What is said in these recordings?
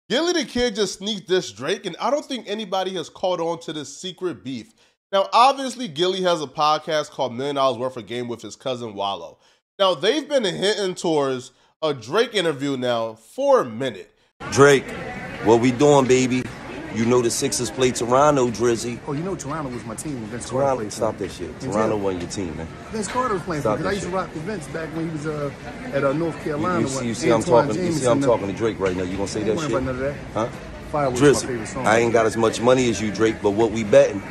Gillie the Kid just sneaked this Drake, and I don't think anybody has caught on to this secret beef. Now, obviously, Gillie has a podcast called $1 Million Worth of Game with his cousin Wallo. Now, they've been hinting towards a Drake interview now for a minute. Drake, what we doing, baby? You know the Sixers play Toronto, Drizzy. Oh, you know Toronto was my team when Vince Carter played. Stop that shit. Toronto wasn't your team, man. Vince Carter was playing for me. I used to rock with Vince back when he was at North Carolina. You see I'm talking to Drake right now. You gonna say that shit? None of that. Huh? Fireworks was my favorite song. I ain't got as much money as you, Drake, but what we betting?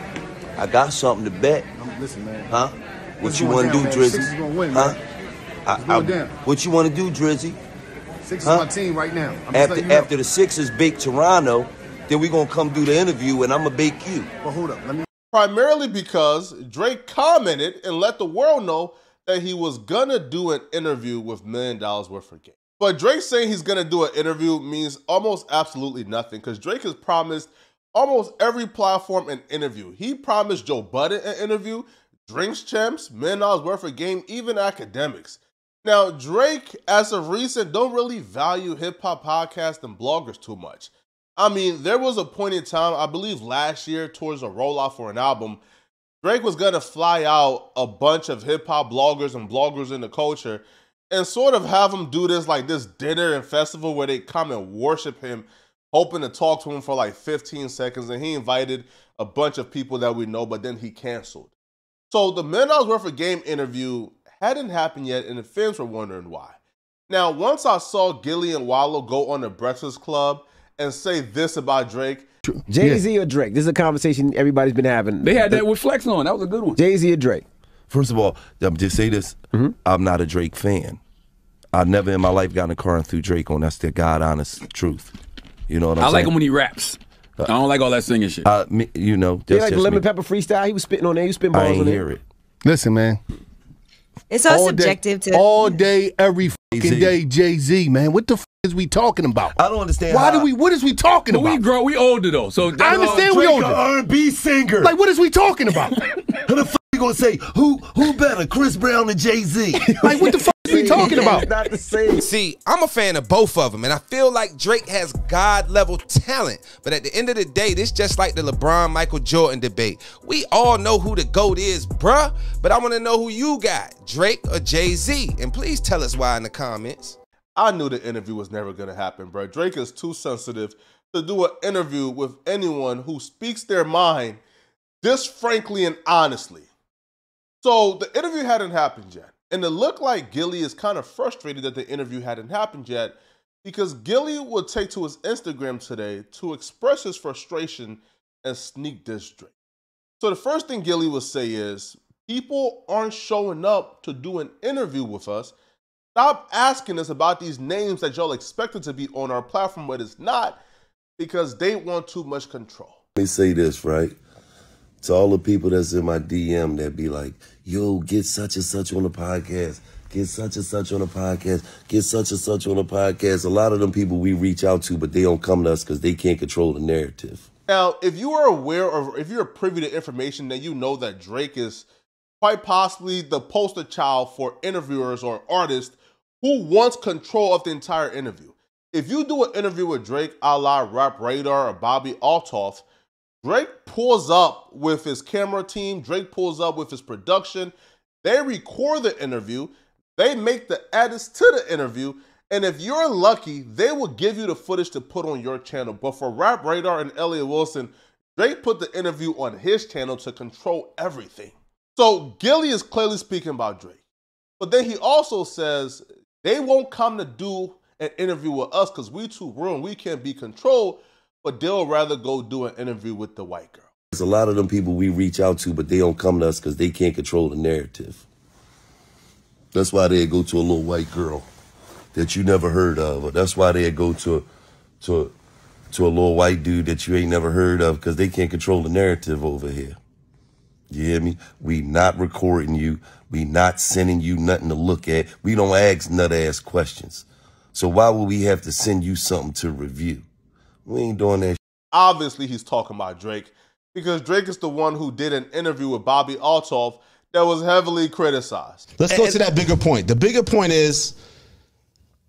I got something to bet. Listen, man. Huh? What you want to do, Drizzy? Sixers gonna win, huh? Man. What you want to do, Drizzy? Sixers is my team right now. After the Sixers bake Toronto, then we gonna come do the interview and I'm gonna bake you. Well, hold up. Primarily because Drake commented and let the world know that he was gonna do an interview with $1 Million Worth of Game. But Drake saying he's gonna do an interview means almost absolutely nothing because Drake has promised almost every platform an interview. He promised Joe Budden an interview, Drinks Champs, $1 Million Worth of Game, even academics. Now, Drake, as of recent, don't really value hip-hop podcasts and bloggers too much. I mean, there was a point in time, I believe last year, towards a rollout for an album, Drake was going to fly out a bunch of hip-hop bloggers and bloggers in the culture and sort of have them do this dinner and festival where they come and worship him, hoping to talk to him for like 15 seconds. And he invited a bunch of people that we know, but then he canceled. So the $1 Million Worth of Game interview hadn't happened yet, and the fans were wondering why. Now, once I saw Gillie and Wallo go on the Breakfast Club and say this about Drake. Jay-Z or Drake? This is a conversation everybody's been having. They had that with Flex on. That was a good one. Jay-Z or Drake? First of all, just say this. I'm not a Drake fan. I never in my life got in a car and threw Drake on. That's the God honest truth. You know what I'm saying? I like him when he raps. I don't like all that singing shit. You know, that's like the Lemon Pepper freestyle. He was spitting on there. He was spitting balls on there. I ain't hear it. Listen, man. It's all subjective to all day, every fucking day, Jay-Z, man. What the f is we talking about? I don't understand. What is we talking about? We older though. So I understand we older. R&B singer. Like, what is we talking about? Who the f you gonna say? Who better, Chris Brown or Jay-Z? Like, what the f is we talking about? Not the same. See, I'm a fan of both of them, and I feel like Drake has God-level talent. But at the end of the day, this just like the LeBron-Michael Jordan debate. We all know who the GOAT is, bruh. But I want to know who you got, Drake or Jay-Z. And please tell us why in the comments. I knew the interview was never going to happen, bro. Drake is too sensitive to do an interview with anyone who speaks their mind this frankly and honestly. So the interview hadn't happened yet. And it looked like Gillie is kind of frustrated that the interview hadn't happened yet because Gillie would take to his Instagram today to express his frustration and sneak diss Drake. So the first thing Gillie would say is, people aren't showing up to do an interview with us. Stop asking us about these names that y'all expected to be on our platform, but it's not because they want too much control. Let me say this, right? To all the people that's in my DM that be like, yo, get such and such on the podcast. Get such and such on the podcast. Get such and such on the podcast. A lot of them people we reach out to, but they don't come to us because they can't control the narrative. Now, if you are aware or if you're privy to information, then you know that Drake is quite possibly the poster child for interviewers or artists who wants control of the entire interview. If you do an interview with Drake a la Rap Radar or Bobby Altoff, Drake pulls up with his camera team, Drake pulls up with his production, they record the interview, they make the edits to the interview, and if you're lucky, they will give you the footage to put on your channel. But for Rap Radar and Elliott Wilson, Drake put the interview on his channel to control everything. So Gillie is clearly speaking about Drake. But then he also says they won't come to do an interview with us because we too real and we can't be controlled, but they'll rather go do an interview with the white girl. There's a lot of them people we reach out to, but they don't come to us because they can't control the narrative. That's why they go to a little white girl that you never heard of. Or that's why they go to a little white dude that you ain't never heard of because they can't control the narrative over here. You hear me? We not recording you. We not sending you nothing to look at. We don't ask nut-ass questions. So why would we have to send you something to review? We ain't doing that. Obviously, he's talking about Drake because Drake is the one who did an interview with Bobby Altoff that was heavily criticized. Let's go to that bigger point. The bigger point is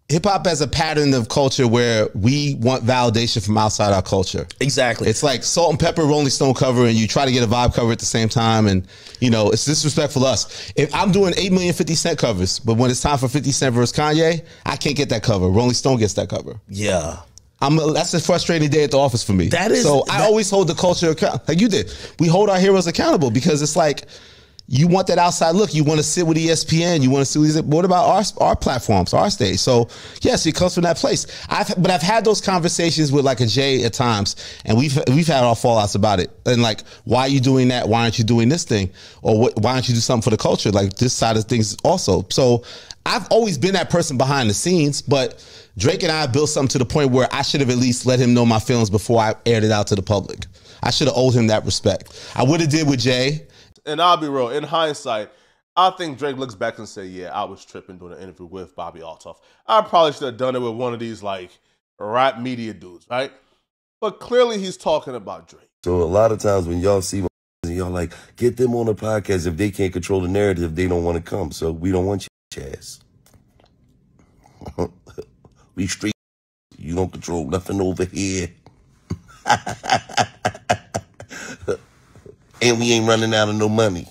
hip hop has a pattern of culture where we want validation from outside our culture. Exactly. It's like Salt and Pepper, Rolling Stone cover, and you try to get a Vibe cover at the same time, and you know it's disrespectful to us. If I'm doing 8 million 50 Cent covers, but when it's time for 50 Cent versus Kanye, I can't get that cover. Rolling Stone gets that cover. Yeah. That's a frustrating day at the office for me. That is. So I always hold the culture accountable, like you did. We hold our heroes accountable because it's like, you want that outside look. You want to sit with ESPN. You want to see what about our platforms, our stage. So yes, it comes from that place. But I've had those conversations with like a Jay at times, and we've had our fallouts about it. And like, why are you doing that? Why aren't you doing this thing? Or why don't you do something for the culture? Like this side of things also. So I've always been that person behind the scenes, but Drake and I built something to the point where I should have at least let him know my feelings before I aired it out to the public. I should have owed him that respect. I would have did with Jay. And I'll be real, in hindsight, I think Drake looks back and say, yeah, I was tripping doing an interview with Bobby Altoff. I probably should have done it with one of these like rap media dudes, right? But clearly he's talking about Drake. So a lot of times when y'all see y'all like, get them on the podcast. If they can't control the narrative, they don't want to come. So we don't want your ass. We street. You don't control nothing over here. And we ain't running out of no money.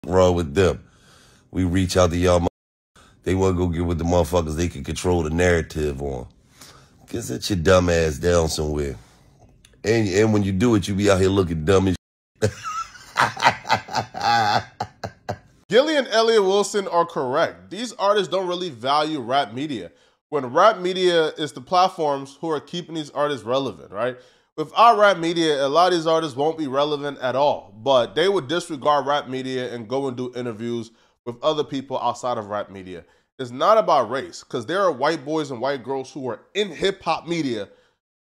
Wrong with them. We reach out to y'all. They want to go get with the motherfuckers they can control the narrative on. Get sit your dumb ass down somewhere. And when you do it, you be out here looking dumb as shit. Gillie and Elliott Wilson are correct. These artists don't really value rap media. When rap media is the platforms who are keeping these artists relevant, right? Without rap media, a lot of these artists won't be relevant at all, but they would disregard rap media and go and do interviews with other people outside of rap media. It's not about race, because there are white boys and white girls who are in hip-hop media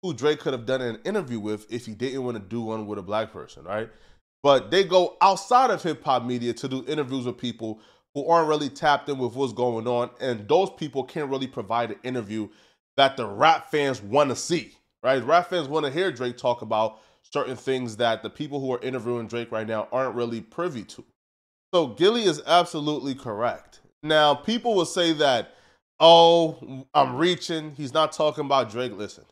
who Drake could have done an interview with if he didn't want to do one with a black person, right? But they go outside of hip-hop media to do interviews with people who aren't really tapped in with what's going on, and those people can't really provide an interview that the rap fans want to see, right? Rap fans want to hear Drake talk about certain things that the people who are interviewing Drake right now aren't really privy to. So Gillie is absolutely correct. Now, people will say that, oh, I'm reaching, he's not talking about Drake. Listen,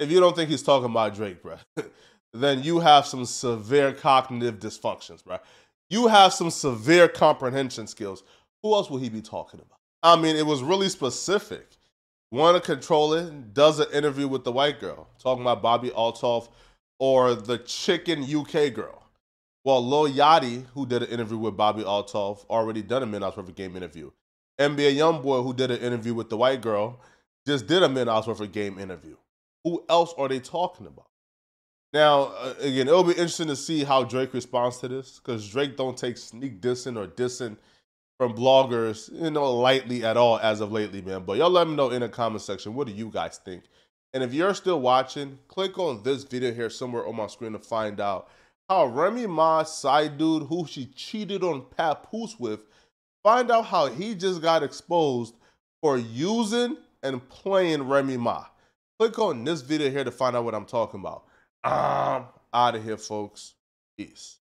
if you don't think he's talking about Drake, bro, then you have some severe cognitive dysfunctions, bro. You have some severe comprehension skills. Who else will he be talking about? I mean, it was really specific. Want to control it, does an interview with the white girl, talking about Bobby Altoff or the chicken UK girl. Well, Lil Yachty, who did an interview with Bobby Altoff, already done a Midnight's Worth of Game interview. NBA Youngboy, who did an interview with the white girl, just did a Midnight's Worth of Game interview. Who else are they talking about? Now, again, it'll be interesting to see how Drake responds to this, because Drake don't take sneak dissing or dissing from bloggers, lightly at all as of lately, man. But y'all let me know in the comment section, what do you guys think? And if you're still watching, click on this video here somewhere on my screen to find out how Remy Ma's side dude, who she cheated on Papoose with, find out how he just got exposed for using and playing Remy Ma. Click on this video here to find out what I'm talking about. Out of here, folks. Peace.